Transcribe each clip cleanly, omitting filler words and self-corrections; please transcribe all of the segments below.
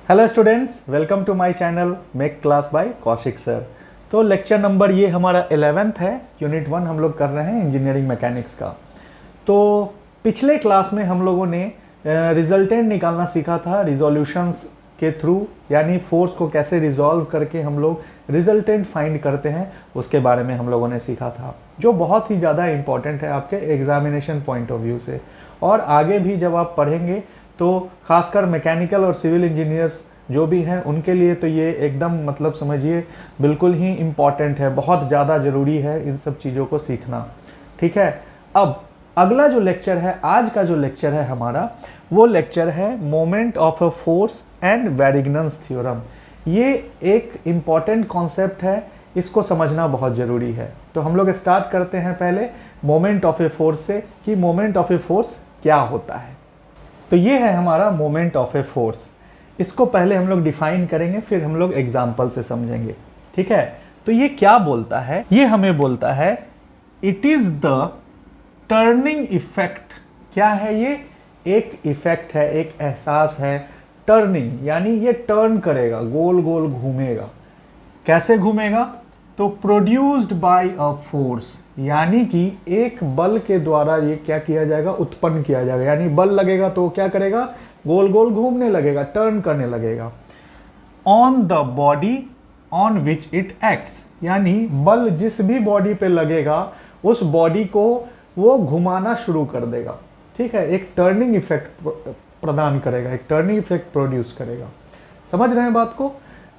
Hello students, welcome to my channel make class by Kaushik sir. तो lecture number ये हमारा 11th है, unit 1 हम लोग कर रहे हैं इंजीनियरिंग मैकेनिक्स का। तो पिछले क्लास में हम लोगों ने रिजल्टेंट निकालना सीखा था रिजोल्यूशंस के थ्रू, यानी फोर्स को कैसे रिजॉल्व करके हम लोग रिजल्टेंट फाइंड करते हैं, उसके बारे में हम लोगों ने सीखा था, जो बहुत ही ज़्यादा इम्पॉर्टेंट है आपके एग्जामिनेशन पॉइंट ऑफ व्यू से। और आगे भी जब आप पढ़ेंगे तो खासकर मैकेनिकल और सिविल इंजीनियर्स जो भी हैं उनके लिए तो ये एकदम मतलब समझिए बिल्कुल ही इम्पॉर्टेंट है, बहुत ज़्यादा ज़रूरी है इन सब चीज़ों को सीखना। ठीक है, अब अगला जो लेक्चर है, आज का जो लेक्चर है हमारा, वो लेक्चर है moment of a force and Varignon's theorem. ये एक इम्पॉर्टेंट कॉन्सेप्ट है, इसको समझना बहुत ज़रूरी है। तो हम लोग स्टार्ट करते हैं पहले मोमेंट ऑफ ए फोर्स से, कि मोमेंट ऑफ ए फोर्स क्या होता है। तो ये है हमारा मोमेंट ऑफ ए फोर्स। इसको पहले हम लोग डिफाइन करेंगे, फिर हम लोग एग्जाम्पल से समझेंगे। ठीक है, तो ये क्या बोलता है? ये हमें बोलता है it is the turning effect. क्या है ये? एक इफेक्ट है, एक एहसास है, टर्निंग, यानी ये टर्न करेगा, गोल गोल घूमेगा। कैसे घूमेगा? तो प्रोड्यूस्ड बाय अ फोर्स, यानी कि एक बल के द्वारा ये क्या किया जाएगा? उत्पन्न किया जाएगा। यानी बल लगेगा तो क्या करेगा? गोल गोल घूमने लगेगा, टर्न करने लगेगा। On the body on which it acts, यानी बल जिस भी बॉडी पे लगेगा उस बॉडी को वो घुमाना शुरू कर देगा। ठीक है, एक टर्निंग इफेक्ट प्रदान करेगा, एक टर्निंग इफेक्ट प्रोड्यूस करेगा। समझ रहे हैं बात को?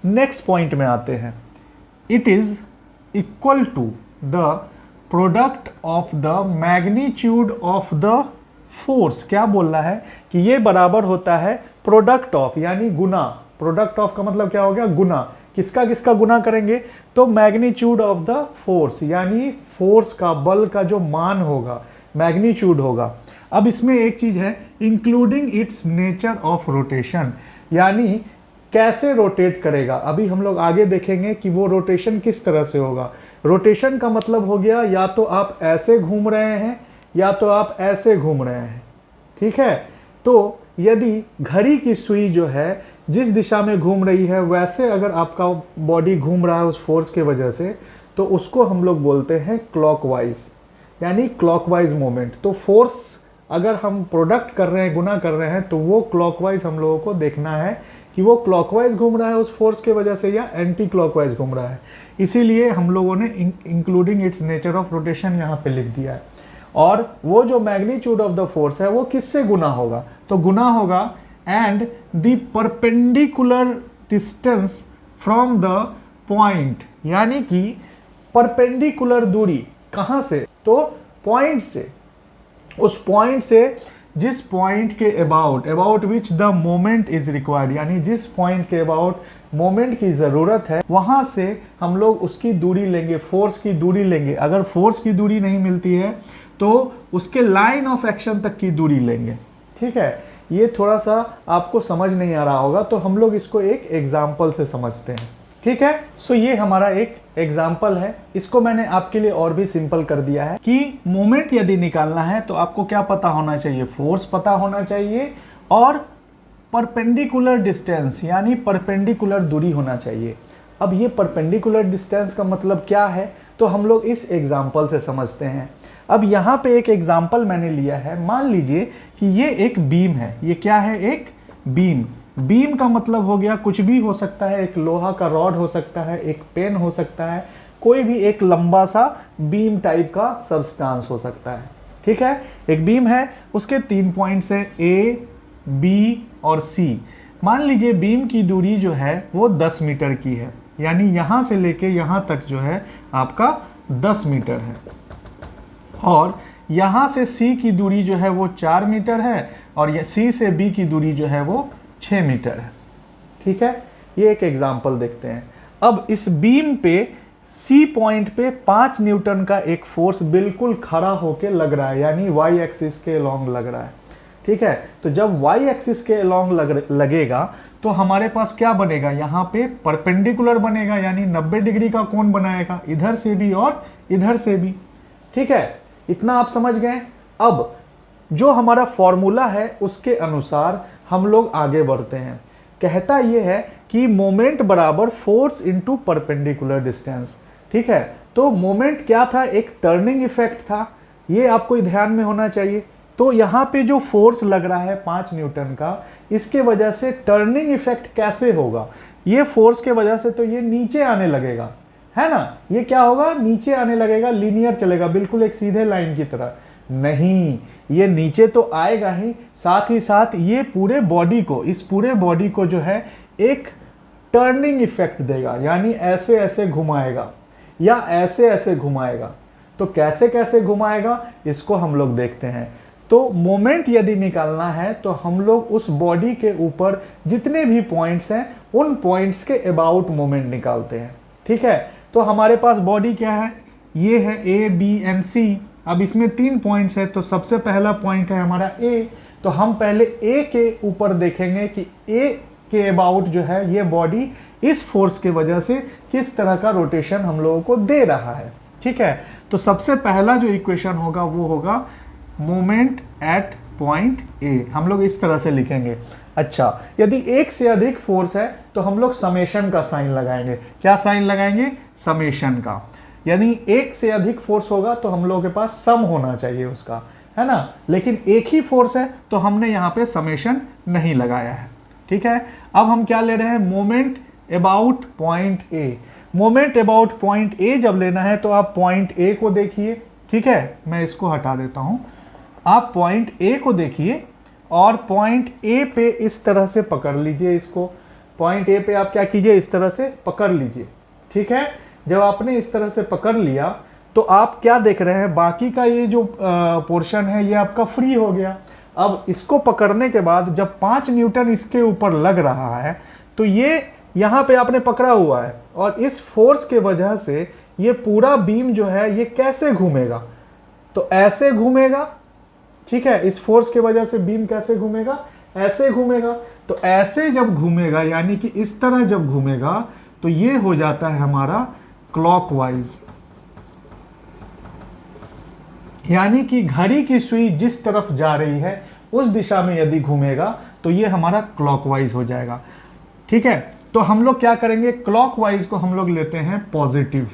नेक्स्ट पॉइंट में आते हैं। It is equal to the product of the magnitude of the force. क्या बोल रहा है? कि ये बराबर होता है प्रोडक्ट ऑफ, यानी गुना। प्रोडक्ट ऑफ का मतलब क्या हो गया? गुना। किसका किसका गुना करेंगे? तो मैग्नीट्यूड ऑफ द फोर्स, यानी फोर्स का, बल का जो मान होगा, मैग्नीट्यूड होगा। अब इसमें एक चीज है, including it's nature of rotation, यानी कैसे रोटेट करेगा। अभी हम लोग आगे देखेंगे कि वो रोटेशन किस तरह से होगा। रोटेशन का मतलब हो गया या तो आप ऐसे घूम रहे हैं या तो आप ऐसे घूम रहे हैं। ठीक है, तो यदि घड़ी की सुई जो है जिस दिशा में घूम रही है वैसे अगर आपका बॉडी घूम रहा है उस फोर्स के वजह से, तो उसको हम लोग बोलते हैं क्लॉकवाइज, यानी क्लॉकवाइज मोमेंट। तो फोर्स अगर हम प्रोडक्ट कर रहे हैं, गुना कर रहे हैं, तो वो क्लॉकवाइज हम लोगों को देखना है कि वो क्लॉकवाइज घूम रहा है उस फोर्स के वजह से या एंटी क्लॉकवाइज घूम रहा है। इसीलिए हम लोगों ने including it's nature of rotation यहाँ पे लिख दिया है। और वो जो मैग्नीट्यूड ऑफ द फोर्स है वो किससे गुना होगा? तो गुना होगा and the perpendicular distance from the point, यानी कि परपेंडिकुलर दूरी कहाँ से? तो पॉइंट से, उस पॉइंट से जिस पॉइंट के about which the moment is required, यानी जिस पॉइंट के अबाउट मोमेंट की ज़रूरत है, वहाँ से हम लोग उसकी दूरी लेंगे, फोर्स की दूरी लेंगे। अगर फोर्स की दूरी नहीं मिलती है तो उसके लाइन ऑफ एक्शन तक की दूरी लेंगे। ठीक है, ये थोड़ा सा आपको समझ नहीं आ रहा होगा, तो हम लोग इसको एक एग्जाम्पल से समझते हैं। ठीक है, सो ये हमारा एक एग्जाम्पल है। इसको मैंने आपके लिए और भी सिंपल कर दिया है कि मोमेंट यदि निकालना है तो आपको क्या पता होना चाहिए? फोर्स पता होना चाहिए और परपेंडिकुलर डिस्टेंस, यानी परपेंडिकुलर दूरी होना चाहिए। अब ये परपेंडिकुलर डिस्टेंस का मतलब क्या है, तो हम लोग इस एग्जाम्पल से समझते हैं। अब यहाँ पे एक एग्जाम्पल मैंने लिया है। मान लीजिए कि ये एक बीम है। ये क्या है? एक बीम। बीम का मतलब हो गया कुछ भी हो सकता है, एक लोहा का रॉड हो सकता है, एक पेन हो सकता है, कोई भी एक लंबा सा बीम टाइप का सब्सटेंस हो सकता है। ठीक है, एक बीम है, उसके 3 पॉइंट्स है A, B और C। मान लीजिए बीम की दूरी जो है वो 10 मीटर की है, यानी यहाँ से लेके यहाँ तक जो है आपका 10 मीटर है। और यहाँ से C की दूरी जो है वो 4 मीटर है और C से B की दूरी जो है वो 6 मीटर है। ठीक है, ये एक एग्जाम्पल देखते हैं। अब इस बीम पे C पॉइंट पे 5 न्यूटन का एक फोर्स बिल्कुल खड़ा होके लग रहा है, यानी Y एक्सिस के अलोंग लग रहा है। ठीक है, तो जब Y एक्सिस के अलोंग लगेगा तो हमारे पास क्या बनेगा? यहाँ पे परपेंडिकुलर बनेगा, यानी 90 डिग्री का कोण बनाएगा, इधर से भी और इधर से भी। ठीक है, इतना आप समझ गए। अब जो हमारा फॉर्मूला है उसके अनुसार हम लोग आगे बढ़ते हैं। कहता ये है कि मोमेंट बराबर फोर्स इनटू परपेंडिकुलर डिस्टेंस। ठीक है, तो मोमेंट क्या था, एक टर्निंग इफेक्ट था, ये आपको ध्यान में होना चाहिए। तो यहाँ पे जो फोर्स लग रहा है 5 न्यूटन का, इसके वजह से टर्निंग इफेक्ट कैसे होगा, ये फोर्स के वजह से तो ये नीचे आने लगेगा, है ना। ये क्या होगा, नीचे आने लगेगा, लीनियर चलेगा, बिल्कुल एक सीधे लाइन की तरह नहीं, ये नीचे तो आएगा ही, साथ ही साथ ये पूरे बॉडी को, इस पूरे बॉडी को जो है एक टर्निंग इफेक्ट देगा, यानी ऐसे ऐसे घुमाएगा या ऐसे ऐसे घुमाएगा। तो कैसे कैसे घुमाएगा इसको हम लोग देखते हैं। तो मोमेंट यदि निकालना है तो हम लोग उस बॉडी के ऊपर जितने भी पॉइंट्स हैं उन पॉइंट्स के अबाउट मोमेंट निकालते हैं। ठीक है, तो हमारे पास बॉडी क्या है, ये है ए बी एंड सी। अब इसमें 3 पॉइंट्स है, तो सबसे पहला पॉइंट है हमारा ए। तो हम पहले ए के ऊपर देखेंगे कि ए के अबाउट जो है ये बॉडी इस फोर्स के वजह से किस तरह का रोटेशन हम लोगों को दे रहा है। ठीक है, तो सबसे पहला जो इक्वेशन होगा वो होगा मोमेंट एट पॉइंट ए, हम लोग इस तरह से लिखेंगे। अच्छा, यदि एक से अधिक फोर्स है तो हम लोग समेशन का साइन लगाएंगे। क्या साइन लगाएंगे, समेशन का। यानी एक से अधिक फोर्स होगा तो हम लोगों के पास सम होना चाहिए उसका, है ना। लेकिन एक ही फोर्स है तो हमने यहाँ पे समेशन नहीं लगाया है। ठीक है, अब हम क्या ले रहे हैं, moment about point A. Moment about point A जब लेना है तो आप पॉइंट ए को देखिए। ठीक है, मैं इसको हटा देता हूं। आप पॉइंट ए को देखिए और पॉइंट ए पे इस तरह से पकड़ लीजिए इसको। पॉइंट ए पे आप क्या कीजिए, इस तरह से पकड़ लीजिए। ठीक है, जब आपने इस तरह से पकड़ लिया तो आप क्या देख रहे हैं, बाकी का ये जो पोर्शन है ये आपका फ्री हो गया। अब इसको पकड़ने के बाद जब 5 न्यूटन इसके ऊपर लग रहा है तो ये यहाँ पे आपने पकड़ा हुआ है और इस फोर्स के वजह से ये पूरा बीम जो है ये कैसे घूमेगा, तो ऐसे घूमेगा। ठीक है, इस फोर्स के वजह से बीम कैसे घूमेगा, ऐसे घूमेगा। तो ऐसे जब घूमेगा यानी कि इस तरह जब घूमेगा तो ये हो जाता है हमारा क्लॉकवाइज, यानी कि घड़ी की सुई जिस तरफ जा रही है उस दिशा में यदि घूमेगा तो ये हमारा क्लॉकवाइज हो जाएगा। ठीक है, तो हम लोग क्या करेंगे, क्लॉकवाइज को हम लोग लेते हैं पॉजिटिव।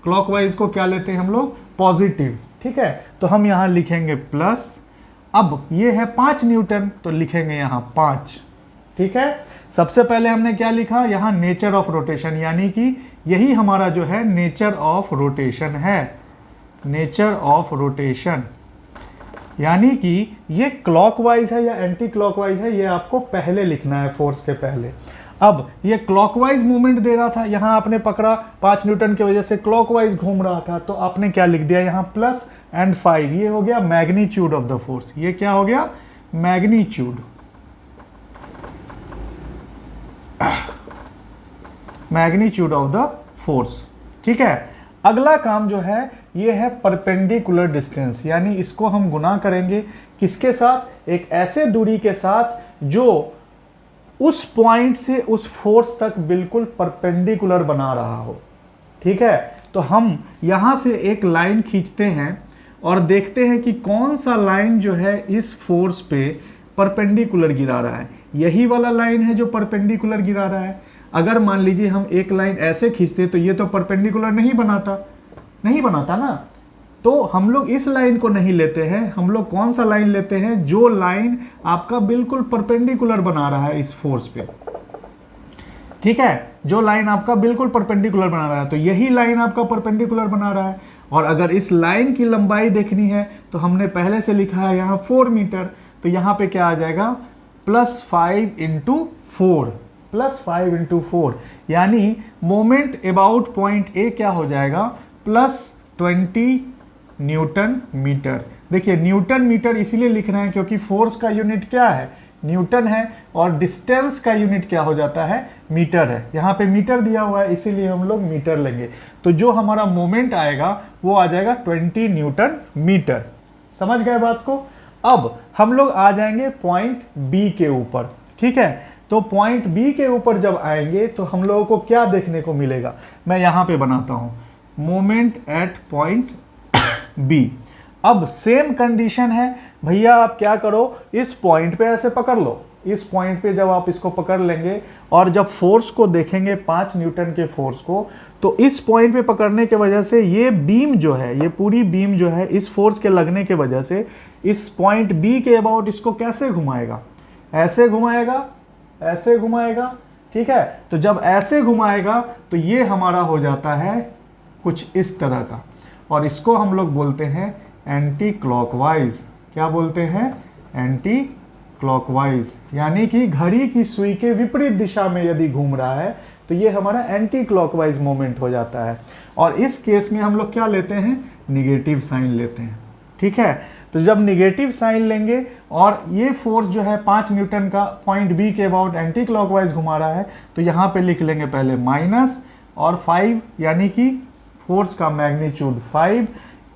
क्लॉकवाइज को क्या लेते हैं हम लोग, पॉजिटिव। ठीक है, तो हम यहां लिखेंगे प्लस। अब ये है 5 न्यूटन तो लिखेंगे यहां 5। ठीक है, सबसे पहले हमने क्या लिखा, यहां नेचर ऑफ रोटेशन, यानी कि यही हमारा जो है नेचर ऑफ रोटेशन है। नेचर ऑफ रोटेशन यानी कि ये क्लॉकवाइज है या एंटी क्लॉकवाइज है, ये आपको पहले लिखना है फोर्स के पहले। अब ये क्लॉकवाइज मूवमेंट दे रहा था, यहां आपने पकड़ा 5 न्यूटन की वजह से क्लॉकवाइज घूम रहा था, तो आपने क्या लिख दिया यहां प्लस एंड 5। ये हो गया मैग्नीट्यूड ऑफ द फोर्स। ये क्या हो गया, magnitude. Magnitude of the force. ठीक है, अगला काम जो है ये है परपेंडिकुलर डिस्टेंस, यानी इसको हम गुना करेंगे किसके साथ, एक ऐसे दूरी के साथ जो उस पॉइंट से उस फोर्स तक बिल्कुल परपेंडिकुलर बना रहा हो। ठीक है, तो हम यहां से एक लाइन खींचते हैं और देखते हैं कि कौन सा लाइन जो है इस फोर्स पे परपेंडिकुलर गिरा रहा है। यही वाला लाइन है जो परपेंडिकुलर गिरा रहा है। अगर मान लीजिए हम एक लाइन ऐसे खींचते तो ये तो परपेंडिकुलर नहीं बनाता ना। तो हम लोग इस लाइन को नहीं लेते हैं, हम लोग कौन सा लाइन लेते हैं, जो लाइन आपका बिल्कुल परपेंडिकुलर बना रहा है इस फोर्स पे। ठीक है, जो लाइन आपका बिल्कुल परपेंडिकुलर बना रहा है, तो यही लाइन आपका परपेंडिकुलर बना रहा है। और अगर इस लाइन की लंबाई देखनी है तो हमने पहले से लिखा है यहाँ 4 मीटर, तो यहाँ पे क्या आ जाएगा +5 × 4, +5 × 4, यानी मोमेंट अबाउट पॉइंट ए क्या हो जाएगा +20 न्यूटन मीटर। देखिए न्यूटन मीटर इसीलिए लिख रहे हैं क्योंकि फोर्स का यूनिट क्या है, न्यूटन है, और डिस्टेंस का यूनिट क्या हो जाता है, मीटर है। यहाँ पे मीटर दिया हुआ है इसीलिए हम लोग मीटर लेंगे। तो जो हमारा मोमेंट आएगा वो आ जाएगा 20 न्यूटन मीटर। समझ गए बात को। अब हम लोग आ जाएंगे पॉइंट बी के ऊपर। ठीक है, तो पॉइंट बी के ऊपर जब आएंगे तो हम लोगों को क्या देखने को मिलेगा, मैं यहाँ पे बनाता हूँ मोमेंट एट पॉइंट बी। अब सेम कंडीशन है भैया, आप क्या करो, इस पॉइंट पे ऐसे पकड़ लो, इस पॉइंट पे जब आप इसको पकड़ लेंगे और जब फोर्स को देखेंगे 5 न्यूटन के फोर्स को, तो इस पॉइंट पे पकड़ने के वजह से ये बीम जो है, ये पूरी बीम जो है इस फोर्स के लगने के वजह से इस पॉइंट बी के अबाउट इसको कैसे घुमाएगा, ऐसे घुमाएगा, ऐसे घुमाएगा, ठीक है। तो जब ऐसे घुमाएगा तो ये हमारा हो जाता है कुछ इस तरह का, और इसको हम लोग बोलते हैं एंटी क्लॉकवाइज। क्या बोलते हैं? एंटी क्लॉकवाइज, यानी कि घड़ी की सुई के विपरीत दिशा में यदि घूम रहा है तो ये हमारा एंटी क्लॉकवाइज मोमेंट हो जाता है। और इस केस में हम लोग क्या लेते हैं? निगेटिव साइन लेते हैं, ठीक है। तो जब निगेटिव साइन लेंगे और ये फोर्स जो है 5 न्यूटन का पॉइंट बी के अबाउट एंटी क्लॉकवाइज घुमा रहा है, तो यहाँ पे लिख लेंगे पहले माइनस और 5, यानी कि फोर्स का मैग्नीट्यूड 5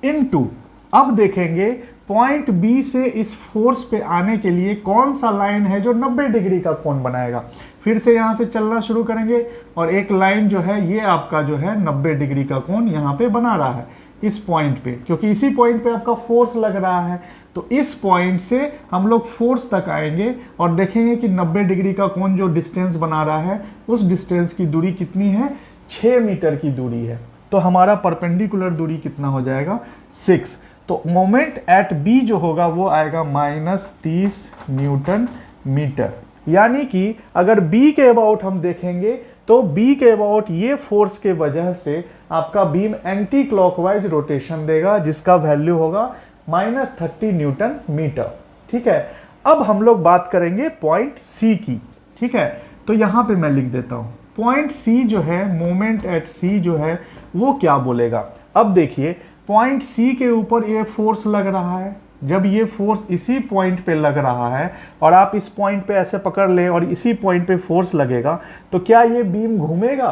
इनटू, अब देखेंगे पॉइंट बी से इस फोर्स पे आने के लिए कौन सा लाइन है जो 90 डिग्री का कोण बनाएगा। फिर से यहाँ से चलना शुरू करेंगे और एक लाइन जो है ये आपका जो है 90 डिग्री का कोण यहाँ पे बना रहा है इस पॉइंट पे, क्योंकि इसी पॉइंट पे आपका फोर्स लग रहा है। तो इस पॉइंट से हम लोग फोर्स तक आएंगे और देखेंगे कि 90 डिग्री का कोण जो डिस्टेंस बना रहा है उस डिस्टेंस की दूरी कितनी है? 6 मीटर की दूरी है। तो हमारा परपेंडिकुलर दूरी कितना हो जाएगा? 6। तो मोमेंट एट बी जो होगा वो आएगा -30 न्यूटन मीटर। यानी कि अगर बी के अबाउट हम देखेंगे तो बी के अबाउट ये फोर्स के वजह से आपका बीम एंटी क्लॉकवाइज रोटेशन देगा, जिसका वैल्यू होगा -30 न्यूटन मीटर, ठीक है। अब हम लोग बात करेंगे पॉइंट सी की, ठीक है। तो यहाँ पे मैं लिख देता हूँ पॉइंट सी जो है, मोमेंट एट सी जो है वो क्या बोलेगा। अब देखिए पॉइंट सी के ऊपर ये फोर्स लग रहा है, जब ये फोर्स इसी पॉइंट पे लग रहा है और आप इस पॉइंट पे ऐसे पकड़ लें और इसी पॉइंट पे फोर्स लगेगा, तो क्या ये बीम घूमेगा?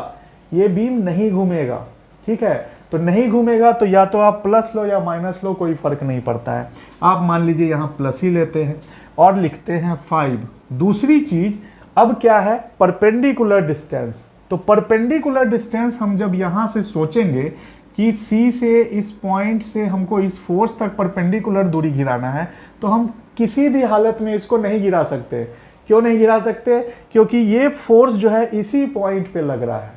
ये बीम नहीं घूमेगा, ठीक है। तो नहीं घूमेगा तो या तो आप प्लस लो या माइनस लो, कोई फर्क नहीं पड़ता है। आप मान लीजिए यहाँ प्लस ही लेते हैं और लिखते हैं 5। दूसरी चीज अब क्या है? Perpendicular distance. तो परपेंडिकुलर डिस्टेंस हम जब यहाँ से सोचेंगे कि C से इस पॉइंट से हमको इस फोर्स तक परपेंडिकुलर दूरी गिराना है, तो हम किसी भी हालत में इसको नहीं गिरा सकते। क्यों नहीं गिरा सकते? क्योंकि ये फोर्स जो है इसी पॉइंट पे लग रहा है।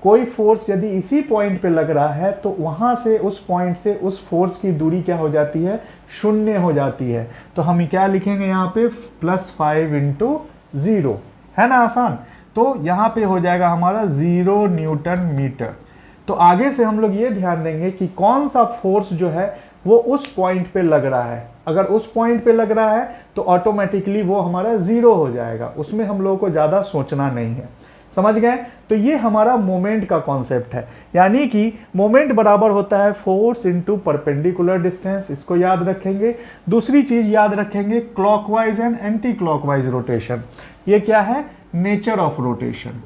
कोई फोर्स यदि इसी पॉइंट पे लग रहा है तो वहां से उस पॉइंट से उस फोर्स की दूरी क्या हो जाती है? 0 हो जाती है। तो हम क्या लिखेंगे यहाँ पे? +5 × 0, है ना आसान। तो यहाँ पे हो जाएगा हमारा 0 न्यूटन मीटर। तो आगे से हम लोग ये ध्यान देंगे कि कौन सा फोर्स जो है वो उस पॉइंट पे लग रहा है। अगर उस पॉइंट पे लग रहा है तो ऑटोमेटिकली वो हमारा 0 हो जाएगा, उसमें हम लोगों को ज़्यादा सोचना नहीं है। समझ गए? तो ये हमारा मोमेंट का कॉन्सेप्ट है, यानी कि मोमेंट बराबर होता है फोर्स इनटू परपेंडिकुलर डिस्टेंस, इसको याद रखेंगे। दूसरी चीज याद रखेंगे clockwise and anti clockwise rotation. ये क्या है? Nature of rotation.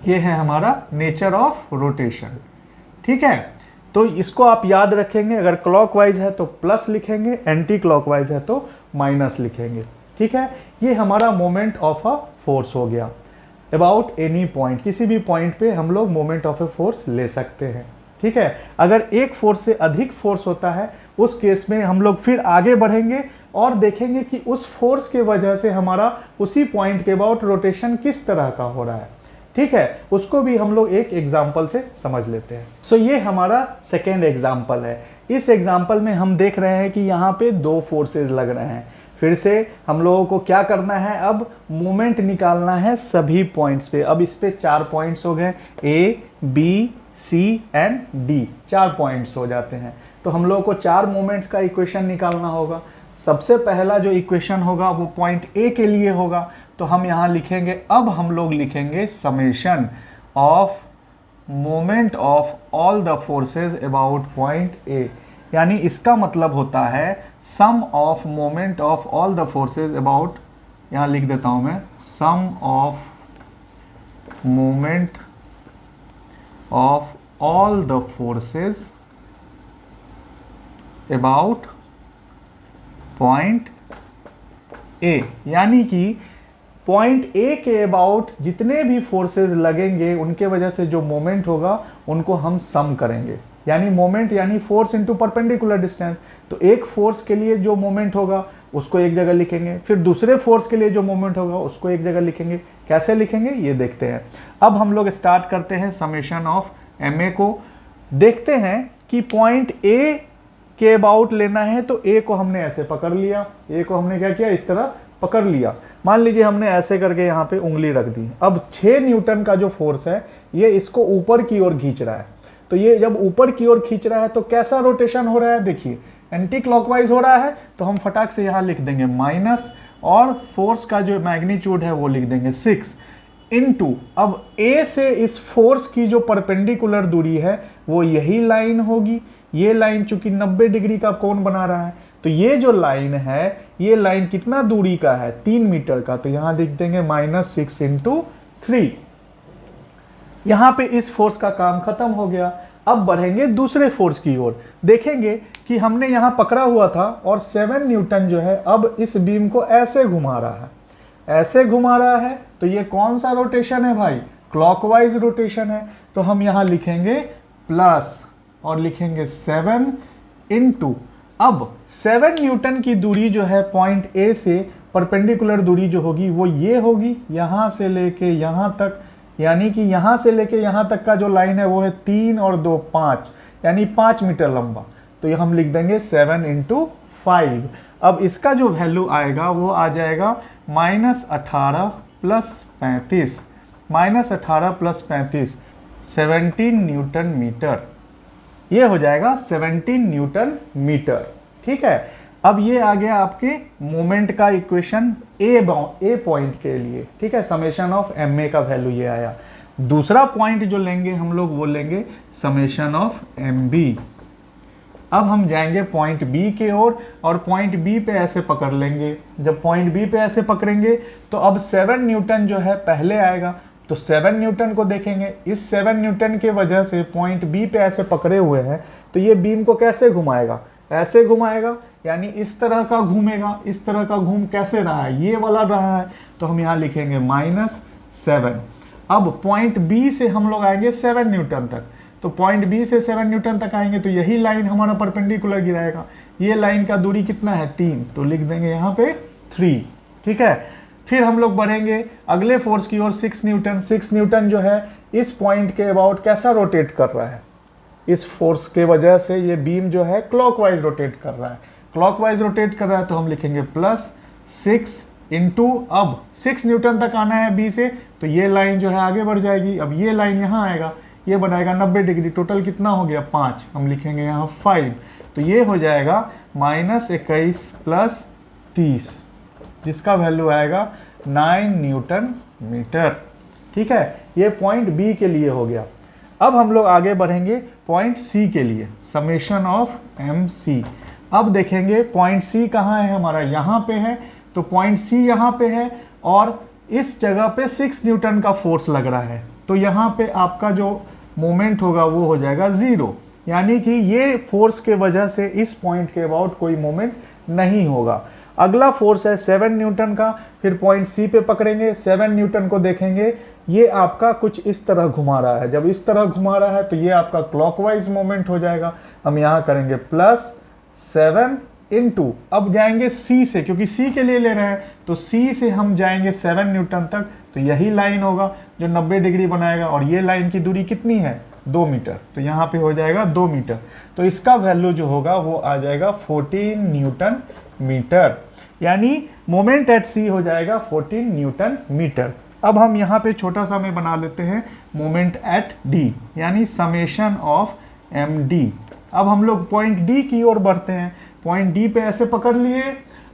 ये है हमारा नेचर ऑफ रोटेशन, ठीक है। तो इसको आप याद रखेंगे। अगर क्लॉकवाइज है तो प्लस लिखेंगे, एंटी क्लॉकवाइज है तो माइनस लिखेंगे, ठीक है। ये हमारा मोमेंट ऑफ अ फोर्स हो गया। अबाउट एनी पॉइंट, किसी भी पॉइंट पे हम लोग मोमेंट ऑफ ए फोर्स ले सकते हैं, ठीक है। अगर एक फोर्स से अधिक फोर्स होता है उस केस में हम लोग फिर आगे बढ़ेंगे और देखेंगे कि उस फोर्स के वजह से हमारा उसी पॉइंट के अबाउट रोटेशन किस तरह का हो रहा है, ठीक है। उसको भी हम लोग एक एग्जाम्पल से समझ लेते हैं। सो ये हमारा सेकेंड एग्जाम्पल है। इस एग्जाम्पल में हम देख रहे हैं कि यहाँ पे 2 फोर्सेस लग रहे हैं। फिर से हम लोगों को क्या करना है? अब मोमेंट निकालना है सभी पॉइंट्स पे। अब इस पे 4 पॉइंट्स हो गए, A, B, C and D, 4 points हो जाते हैं। तो हम लोगों को 4 मोमेंट्स का इक्वेशन निकालना होगा। सबसे पहला जो इक्वेशन होगा वो पॉइंट A के लिए होगा, तो हम यहाँ लिखेंगे, अब हम लोग लिखेंगे summation of moment of all the forces about point A। यानी इसका मतलब होता है sum of moment of all the forces about, यहाँ लिख देता हूं मैं, sum of moment of all the forces about point A। यानी कि पॉइंट A के अबाउट जितने भी फोर्सेस लगेंगे उनके वजह से जो मोमेंट होगा उनको हम सम करेंगे, यानी मोमेंट यानी फोर्स इनटू परपेंडिकुलर डिस्टेंस। तो एक फोर्स के लिए जो मोमेंट होगा उसको एक जगह लिखेंगे, फिर दूसरे फोर्स के लिए जो मोमेंट होगा उसको एक जगह लिखेंगे। कैसे लिखेंगे ये देखते हैं। अब हम लोग स्टार्ट करते हैं समेशन ऑफ ma को। देखते हैं कि पॉइंट A के अबाउट लेना है, तो A को हमने ऐसे पकड़ लिया, A को हमने क्या किया, इस तरह पकड़ लिया। मान लीजिए हमने ऐसे करके यहाँ पे उंगली रख दी। अब 6 न्यूटन का जो फोर्स है ये इसको ऊपर की ओर खींच रहा है। तो ये जब ऊपर की ओर खींच रहा है तो कैसा रोटेशन हो रहा है, देखिए एंटी क्लॉकवाइज हो रहा है। तो हम फटाक से यहाँ लिख देंगे माइनस, और फोर्स का जो मैग्नीट्यूड है वो लिख देंगे 6 इनटू, अब A से इस फोर्स की जो परपेंडिकुलर दूरी है वो यही लाइन होगी। ये लाइन चूंकि 90 डिग्री का कोण बना रहा है, तो ये जो लाइन है ये लाइन कितना दूरी का है, 3 मीटर का। तो यहां लिख देंगे -6 इंटू 3। यहां पे इस फोर्स का काम खत्म हो गया। अब बढ़ेंगे दूसरे फोर्स की ओर। देखेंगे कि हमने यहां पकड़ा हुआ था और 7 न्यूटन जो है अब इस बीम को ऐसे घुमा रहा है, ऐसे घुमा रहा है। तो ये कौन सा रोटेशन है भाई, क्लॉकवाइज रोटेशन है। तो हम यहां लिखेंगे प्लस और लिखेंगे 7 इनटू, अब 7 न्यूटन की दूरी जो है पॉइंट A से परपेंडिकुलर दूरी जो होगी वो ये होगी, यहां से लेके यहां तक, यानी कि यहां से लेके यहां तक का जो लाइन है वो है 3 और 2 5, यानी 5 मीटर लंबा। तो ये हम लिख देंगे 7 इंटू 5। अब इसका जो वैल्यू आएगा वो आ जाएगा -18 प्लस 35, -18 प्लस 35 17 न्यूटन मीटर। ये हो जाएगा 17 न्यूटन मीटर। ठीक है, अब ये आ गया आपके मोमेंट का इक्वेशन ए पॉइंट के लिए। ठीक है, समेशन ऑफ ma का वैल्यू ये आया। दूसरा पॉइंट जो लेंगे हम लोग वो लेंगे समेशन ऑफ mb। अब हम जाएंगे पॉइंट B के ओर और पॉइंट B पे ऐसे पकड़ लेंगे। जब पॉइंट B पे ऐसे पकड़ेंगे तो अब 7 न्यूटन जो है पहले आएगा, तो 7 न्यूटन को देखेंगे। इस 7 न्यूटन के वजह से पॉइंट B पे ऐसे पकड़े हुए हैं, तो ये बीम को कैसे घुमाएगा, ऐसे घुमाएगा, यानी इस तरह का घूमेगा। इस तरह का घूम कैसे रहा है, ये वाला रहा है। तो हम यहाँ लिखेंगे -7। अब पॉइंट B से हम लोग आएंगे 7 न्यूटन तक, तो पॉइंट B से 7 न्यूटन तक आएंगे तो यही लाइन हमारा परपेंडिकुलर गिराएगा। ये लाइन का दूरी कितना है, 3, तो लिख देंगे यहाँ पे 3। ठीक है, फिर हम लोग बढ़ेंगे अगले फोर्स की ओर 6 न्यूटन। 6 न्यूटन जो है इस पॉइंट के अबाउट कैसा रोटेट कर रहा है, इस फोर्स के वजह से ये बीम जो है क्लॉकवाइज रोटेट कर रहा है। क्लॉकवाइज रोटेट कर रहा है तो हम लिखेंगे +6 इंटू, अब 6 न्यूटन तक आना है B से, तो ये लाइन जो है आगे बढ़ जाएगी। अब ये लाइन यहाँ आएगा, ये बनाएगा 90 डिग्री। टोटल कितना हो गया, 5। हम लिखेंगे यहाँ 5, तो ये हो जाएगा -21 प्लस 30, जिसका वैल्यू आएगा 9 न्यूटन मीटर। ठीक है, ये पॉइंट B के लिए हो गया। अब हम लोग आगे बढ़ेंगे पॉइंट C के लिए, समेशन ऑफ MC। अब देखेंगे पॉइंट C कहाँ है हमारा, यहाँ पे है। तो पॉइंट C यहाँ पे है और इस जगह पे 6 न्यूटन का फोर्स लग रहा है, तो यहाँ पे आपका जो मोमेंट होगा वो हो जाएगा 0, यानी कि ये फोर्स के वजह से इस पॉइंट के अबाउट कोई मोमेंट नहीं होगा। अगला फोर्स है 7 न्यूटन का, फिर पॉइंट C पे पकड़ेंगे। 7 न्यूटन को देखेंगे, ये आपका कुछ इस तरह घुमा रहा है। जब इस तरह घुमा रहा है तो ये आपका क्लॉकवाइज मोमेंट हो जाएगा। हम यहाँ करेंगे +7 इंटू, अब जाएंगे C से, क्योंकि C के लिए ले रहे हैं, तो C से हम जाएंगे 7 न्यूटन तक, तो यही लाइन होगा जो 90 डिग्री बनाएगा। और ये लाइन की दूरी कितनी है, 2 मीटर, तो यहाँ पे हो जाएगा 2 मीटर। तो इसका वैल्यू जो होगा वो आ जाएगा 14 न्यूटन मीटर, यानी मोमेंट एट C हो जाएगा 14 न्यूटन मीटर। अब हम यहाँ पे छोटा सा में बना लेते हैं मोमेंट एट D, यानी समेशन ऑफ MD। अब हम लोग पॉइंट D की ओर बढ़ते हैं। पॉइंट D पे ऐसे पकड़ लिए।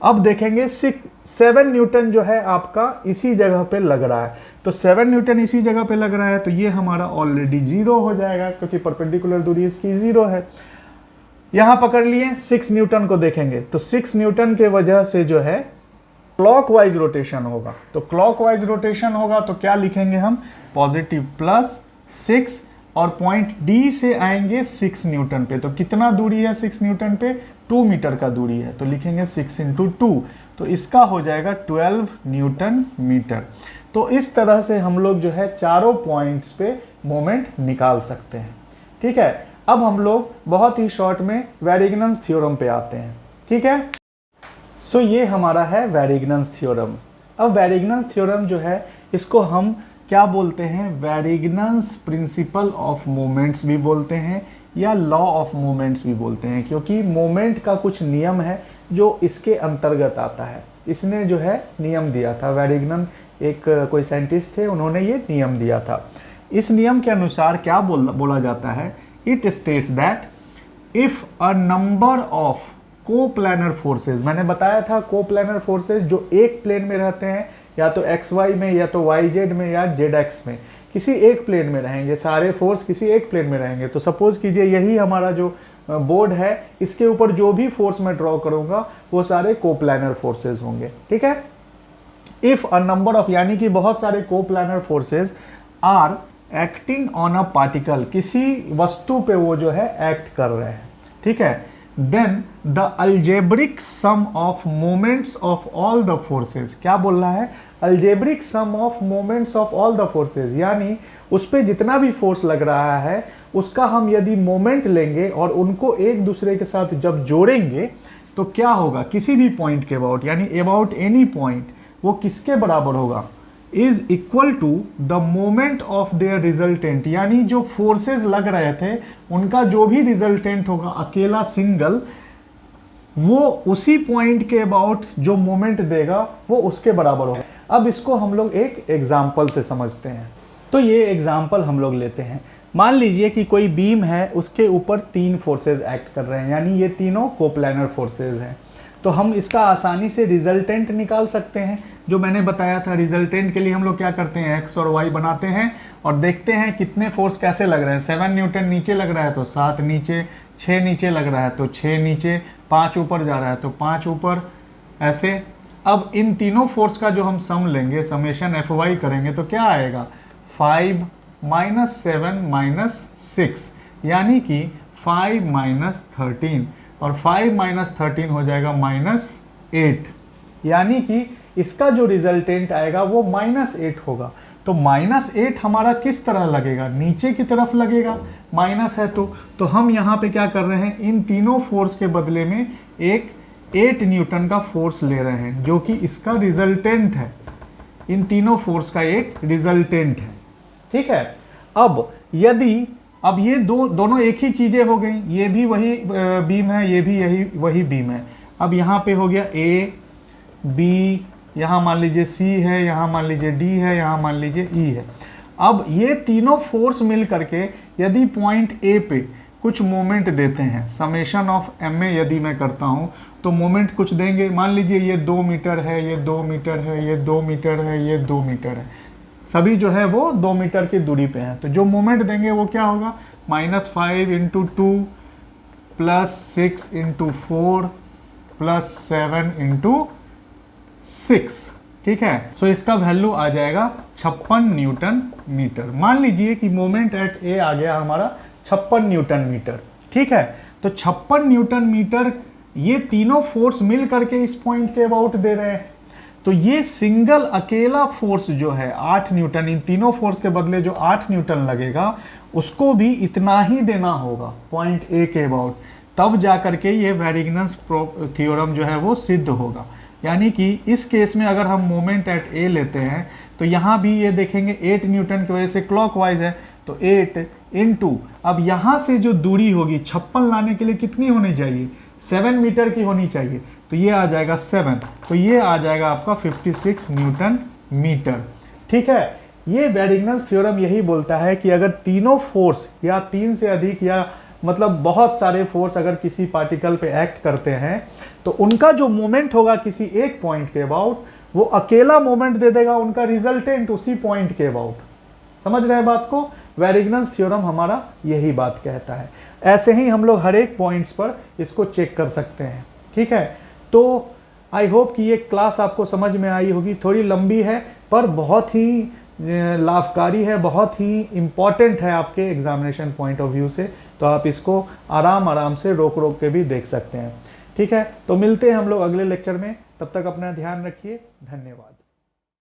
अब देखेंगे 7 न्यूटन जो है आपका इसी जगह पे लग रहा है, तो 7 न्यूटन इसी जगह पे लग रहा है, तो ये हमारा ऑलरेडी 0 हो जाएगा, क्योंकि परपेंडिकुलर दूरी इसकी 0 है। यहाँ पकड़ लिए, 6 न्यूटन को देखेंगे, तो 6 न्यूटन के वजह से जो है क्लॉकवाइज रोटेशन होगा। तो क्लॉकवाइज रोटेशन होगा तो क्या लिखेंगे हम, पॉजिटिव +6, और पॉइंट D से आएंगे 6 न्यूटन पे। तो कितना दूरी है 6 न्यूटन पे, 2 मीटर का दूरी है, तो लिखेंगे 6 इंटू 2, तो इसका हो जाएगा 12 न्यूटन मीटर। तो इस तरह से हम लोग जो है चारों पॉइंट्स पे मोमेंट निकाल सकते हैं। ठीक है, अब हम लोग बहुत ही शॉर्ट में वैरिगनन्स थ्योरम पे आते हैं, ठीक है। सो ये हमारा है वैरिगनन्स थ्योरम। अब वैरिगनन्स थ्योरम जो है इसको हम क्या बोलते हैं, वैरिगनन्स प्रिंसिपल ऑफ मोमेंट्स भी बोलते हैं या लॉ ऑफ मोमेंट्स भी बोलते हैं, क्योंकि मोमेंट का कुछ नियम है जो इसके अंतर्गत आता है। इसने जो है नियम दिया था, वैरिगनन एक कोई साइंटिस्ट थे, उन्होंने ये नियम दिया था। इस नियम के अनुसार क्या बोला जाता है, it states that if a number of coplanar forces, मैंने बताया था कोप्लैनर फोर्सेस जो एक प्लेन में रहते हैं, या तो एक्स वाई में या तो वाई जेड में या जेड एक्स में, किसी एक प्लेन में रहेंगे, सारे फोर्स किसी एक प्लेन में रहेंगे। तो सपोज कीजिए यही हमारा जो बोर्ड है, इसके ऊपर जो भी फोर्स मैं ड्रॉ करूंगा वो सारे कोप्लैनर फोर्सेस होंगे, ठीक है। इफ अ नंबर ऑफ, यानी कि बहुत सारे coplanar forces are acting on a particle, किसी वस्तु पे वो जो है एक्ट कर रहे हैं, ठीक है, then the algebraic sum of moments of all the forces, क्या बोल रहा है, algebraic sum of moments of all the forces, यानी उस पे जितना भी फोर्स लग रहा है उसका हम यदि मोमेंट लेंगे और उनको एक दूसरे के साथ जब जोड़ेंगे तो क्या होगा, किसी भी पॉइंट के अबाउट, यानी अबाउट एनी पॉइंट, वो किसके बराबर होगा, is equal to the moment of their resultant, यानी जो फोर्सेस लग रहे थे उनका जो भी रिजल्टेंट होगा अकेला सिंगल, वो उसी पॉइंट के अबाउट जो मोमेंट देगा वो उसके बराबर होगा। अब इसको हम लोग एक एग्जाम्पल से समझते हैं। तो ये एग्जाम्पल हम लोग लेते हैं, मान लीजिए कि कोई बीम है, उसके ऊपर 3 फोर्सेस एक्ट कर रहे हैं, यानी ये तीनों कोप्लैनर फोर्सेस हैं। तो हम इसका आसानी से रिजल्टेंट निकाल सकते हैं, जो मैंने बताया था। रिजल्टेंट के लिए हम लोग क्या करते हैं, एक्स और वाई बनाते हैं और देखते हैं कितने फोर्स कैसे लग रहे हैं। 7 न्यूटन नीचे लग रहा है तो 7 नीचे, 6 नीचे लग रहा है तो 6 नीचे, 5 ऊपर जा रहा है तो 5 ऊपर, ऐसे। अब इन तीनों फोर्स का जो हम सम लेंगे, समेशन एफ वाई करेंगे तो क्या आएगा, 5 माइनस 7 माइनस 6, यानी कि 5 माइनस 13, और 5 माइनस 13 हो जाएगा -8, यानी कि इसका जो रिजल्टेंट आएगा वो -8 होगा। तो -8 हमारा किस तरह लगेगा, नीचे की तरफ लगेगा, माइनस है तो हम यहाँ पे क्या कर रहे हैं, इन तीनों फोर्स के बदले में एक 8 न्यूटन का फोर्स ले रहे हैं, जो कि इसका रिजल्टेंट है, इन तीनों फोर्स का एक रिजल्टेंट है, ठीक है। अब यदि, अब ये दोनों एक ही चीजें हो गई, ये भी वही बीम है, ये भी यही वही बीम है। अब यहाँ पे हो गया ए बी, यहाँ मान लीजिए सी है, यहाँ मान लीजिए डी है, यहाँ मान लीजिए ई है। अब ये तीनों फोर्स मिल करके यदि पॉइंट ए पे कुछ मोमेंट देते हैं, समेशन ऑफ एम ए यदि मैं करता हूँ तो मोमेंट कुछ देंगे। मान लीजिए ये 2 मीटर है, ये 2 मीटर है, ये 2 मीटर है, ये 2 मीटर है, सभी जो है वो 2 मीटर की दूरी पे हैं। तो जो मोमेंट देंगे वो क्या होगा, -5 × 2 + 6 × 4 + 7 × 6, ठीक है। सो इसका वैल्यू आ जाएगा 56 न्यूटन मीटर। मान लीजिए कि मोमेंट एट ए आ गया हमारा 56 न्यूटन मीटर, ठीक है। तो 56 न्यूटन मीटर ये तीनों फोर्स मिल करके इस पॉइंट के अबाउट दे रहे हैं। तो ये सिंगल अकेला फोर्स जो है 8 न्यूटन, इन तीनों फोर्स के बदले जो 8 न्यूटन लगेगा उसको भी इतना ही देना होगा पॉइंट ए के अबाउट, तब जा करके ये वैरिगनन्स थ्योरम जो है वो सिद्ध होगा। यानी कि इस केस में अगर हम मोमेंट एट ए लेते हैं तो यहाँ भी ये देखेंगे 8 न्यूटन की वजह से क्लॉकवाइज है, तो 8 × अब यहाँ से जो दूरी होगी 56 लाने के लिए कितनी होनी चाहिए, 7 मीटर की होनी चाहिए, तो ये आ जाएगा 7, तो ये आ जाएगा आपका 56 न्यूटन मीटर, ठीक है। ये वैरिगनन्स थ्योरम यही बोलता है कि अगर तीनों फोर्स या 3 से अधिक या मतलब बहुत सारे फोर्स अगर किसी पार्टिकल पे एक्ट करते हैं तो उनका जो मोमेंट होगा किसी एक पॉइंट के अबाउट, वो अकेला मोमेंट दे देगा उनका रिजल्टेंट उसी पॉइंट के अबाउट। समझ रहे हैं बात को, वैरिगनन्स थ्योरम हमारा यही बात कहता है। ऐसे ही हम लोग हर एक पॉइंट्स पर इसको चेक कर सकते हैं, ठीक है। तो आई होप कि ये क्लास आपको समझ में आई होगी, थोड़ी लंबी है पर बहुत ही लाभकारी है, बहुत ही इम्पॉर्टेंट है आपके एग्जामिनेशन पॉइंट ऑफ व्यू से। तो आप इसको आराम से रोक के भी देख सकते हैं, ठीक है। तो मिलते हैं हम लोग अगले लेक्चर में, तब तक अपना ध्यान रखिए, धन्यवाद।